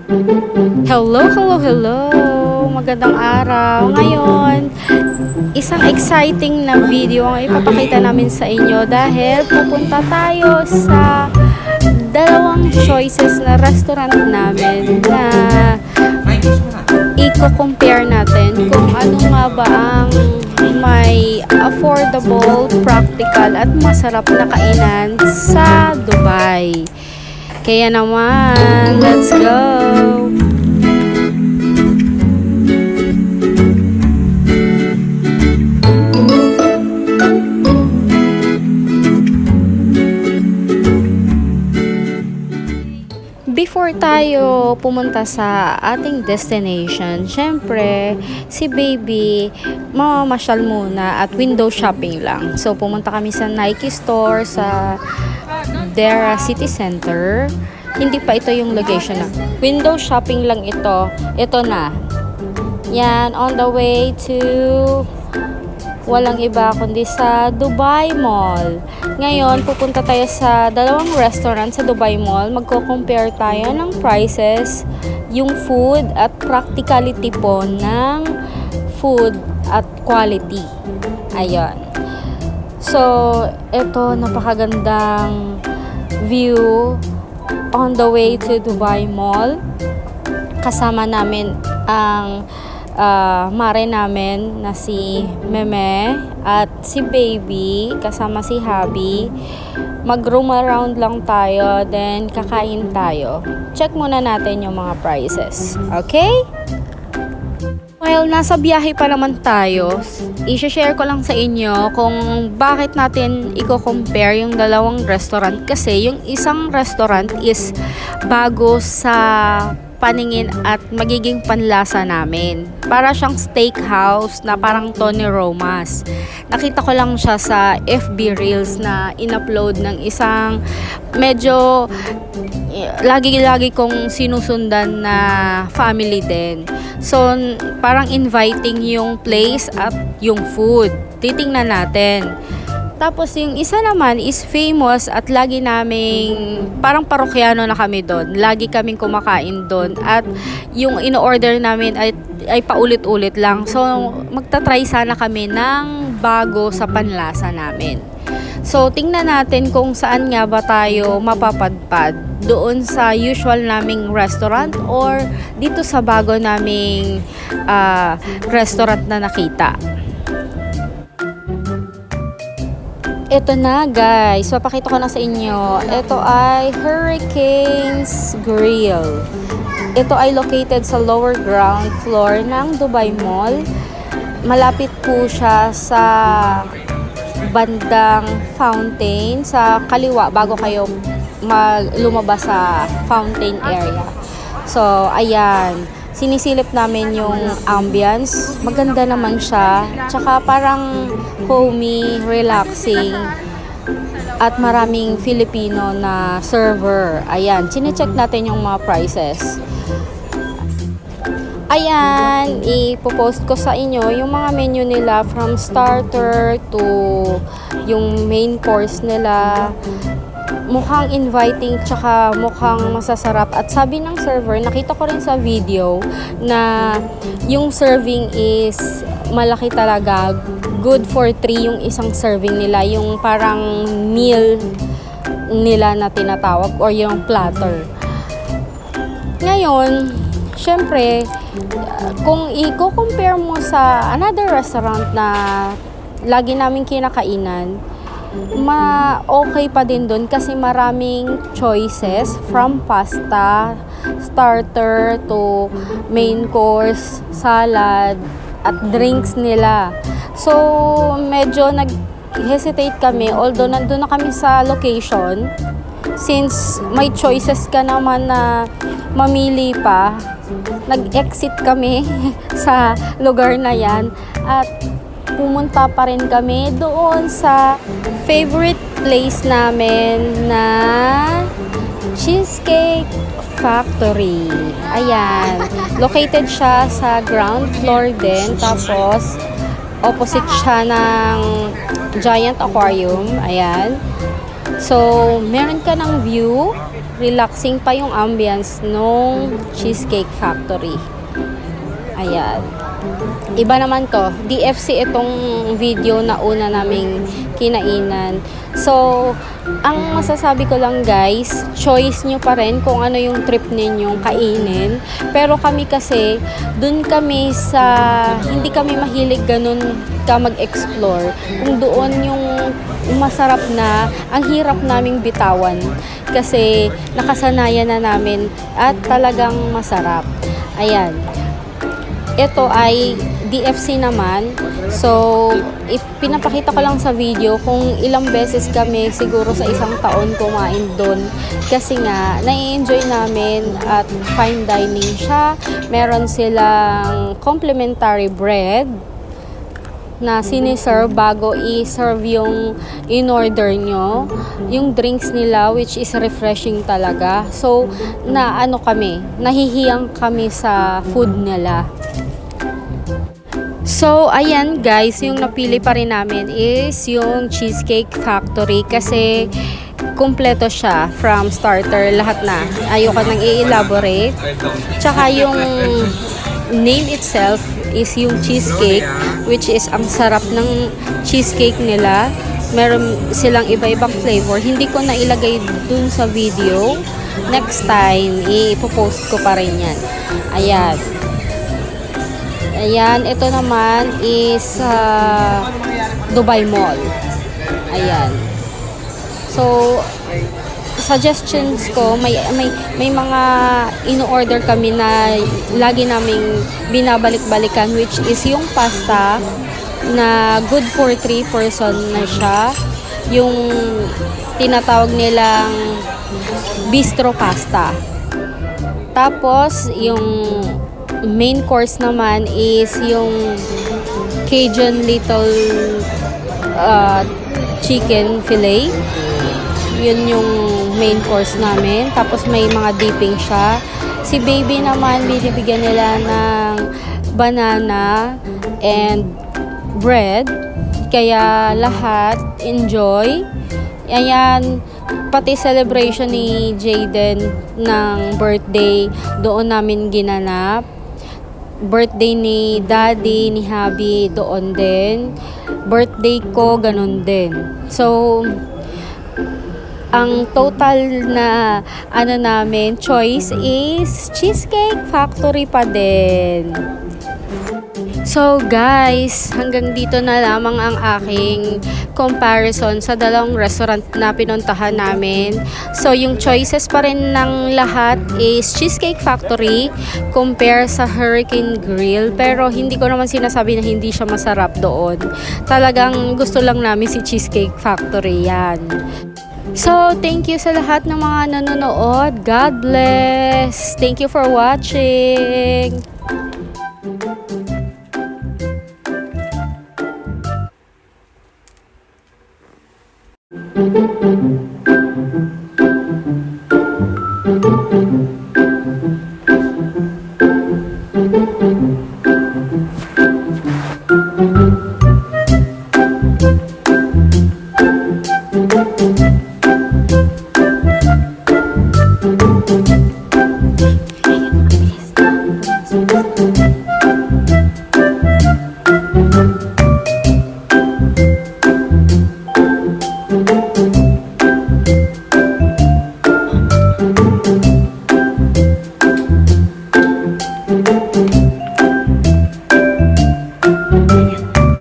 Hello, hello, hello! Magandang araw! Ngayon, isang exciting na video ang ipapakita namin sa inyo dahil pupunta tayo sa dalawang choices na restaurant namin na i-compare natin kung ano nga ba ang may affordable, practical at masarap na kainan sa Dubai. Kaya naman, let's go! Before tayo pumunta sa ating destination, syempre, si baby, mamamasyal muna at window shopping lang. So, pumunta kami sa Nike store sa Dera City Center. Hindi pa ito yung location na. Window shopping lang ito. Ito na. Yan, on the way to walang iba kundi sa Dubai Mall. Ngayon, pupunta tayo sa dalawang restaurant sa Dubai Mall. Magko-compare tayo ng prices, yung food at practicality po ng food at quality. Ayun. So, ito, napakagandang view on the way to Dubai Mall. Kasama namin ang mare namin na si Meme at si Baby, kasama si Habi. Mag-room around lang tayo, then kakain tayo. Check muna natin yung mga prices. Okay? While nasa biyahe pa naman tayo, i-share ko lang sa inyo kung bakit natin i-compare yung dalawang restaurant. Kasi yung isang restaurant is bago sa paningin at magiging panlasa namin. Para siyang steakhouse na parang Tony Romas. Nakita ko lang siya sa FB Reels na in-upload ng isang medyo lagi-lagi kong sinusundan na family din. So, parang inviting yung place at yung food. Titingnan natin. Tapos yung isa naman is famous at lagi naming parang parokyano na kami doon. Lagi kaming kumakain doon at yung in-order namin ay paulit-ulit lang. So magta-try sana kami ng bago sa panlasa namin. So tingnan natin kung saan nga ba tayo mapapadpad. Doon sa usual naming restaurant or dito sa bago naming restaurant na nakita. Ito na guys, papakita ko na sa inyo. Ito ay Hurricanes Grill. Ito ay located sa lower ground floor ng Dubai Mall. Malapit po siya sa bandang fountain, sa kaliwa bago kayo lumabas sa fountain area. So, ayan. Sinisilip namin yung ambience. Maganda naman siya. Tsaka parang homey, relaxing. At maraming Filipino na server. Ayan, chinecheck natin yung mga prices. Ayan, ipopost ko sa inyo yung mga menu nila from starter to yung main course nila. Mukhang inviting tsaka mukhang masasarap. At sabi ng server, nakita ko rin sa video na yung serving is malaki talaga. Good for 3 yung isang serving nila. Yung parang meal nila na tinatawag or yung platter. Ngayon, syempre, kung i-compare mo sa another restaurant na lagi namin kinakainan, okay pa din dun kasi maraming choices from pasta, starter to main course, salad at drinks nila. So medyo nag-hesitate kami although nandun na kami sa location, since may choices ka naman na mamili pa. Nag-exit kami sa lugar na yan at pumunta pa rin kami doon sa favorite place namin na Cheesecake Factory. Ayan. Located siya sa ground floor din. Tapos, opposite siya ng Giant Aquarium. Ayan. So, meron ka ng view relaxing pa yung ambience nung Cheesecake Factory. Ayan. Iba naman to. DFC itong video na una naming kinainan. So, ang masasabi ko lang guys, choice nyo pa rin kung ano yung trip ninyong kainin. Pero kami kasi, dun kami sa, hindi kami mahilig ganun ka mag-explore. Kung doon yung masarap na, ang hirap naming bitawan. Kasi nakasanayan na namin at talagang masarap. Ayan. Ito ay DFC naman. So, pinapakita ko lang sa video kung ilang beses kami siguro sa isang taon kumain doon. Kasi nga, nai-enjoy namin at fine dining siya. Meron silang complimentary bread na siniserve bago i-serve yung in-order nyo. Yung drinks nila, which is refreshing talaga. So, nahihiyang kami sa food nila. So, ayan guys, yung napili pa rin namin is yung Cheesecake Factory kasi kumpleto siya from starter, lahat na. Ayoko nang i-elaborate. Tsaka yung name itself is yung cheesecake, which is ang sarap ng cheesecake nila. Meron silang iba-ibang flavor. Hindi ko na ilagay dun sa video. Next time, ipopost ko pa rin yan. Ayan. Ayan, ito naman is Dubai Mall. Ayan. So, suggestions ko, may mga in-order kami na lagi naming binabalik-balikan, which is yung pasta na good for 3 person na siya. Yung tinatawag nilang bistro pasta. Tapos, yung main course naman is yung Cajun little chicken fillet. Yun yung main course namin. Tapos may mga dipping siya. Si baby naman, binibigyan nila ng banana and bread. Kaya lahat enjoy. Ayan, pati celebration ni Jaden ng birthday doon namin ginanap. Birthday ni daddy, ni hubby, doon din. Birthday ko, ganun din. So, ang total na namin choice is Cheesecake Factory pa din. So guys, hanggang dito na lamang ang aking comparison sa dalawang restaurant na pinuntahan namin. So yung choices pa rin ng lahat is Cheesecake Factory compare sa Hurricane Grill. Pero hindi ko naman sinasabi na hindi siya masarap doon. Talagang gusto lang namin si Cheesecake Factory yan. So, thank you sa lahat ng mga nanonood. God bless. Thank you for watching.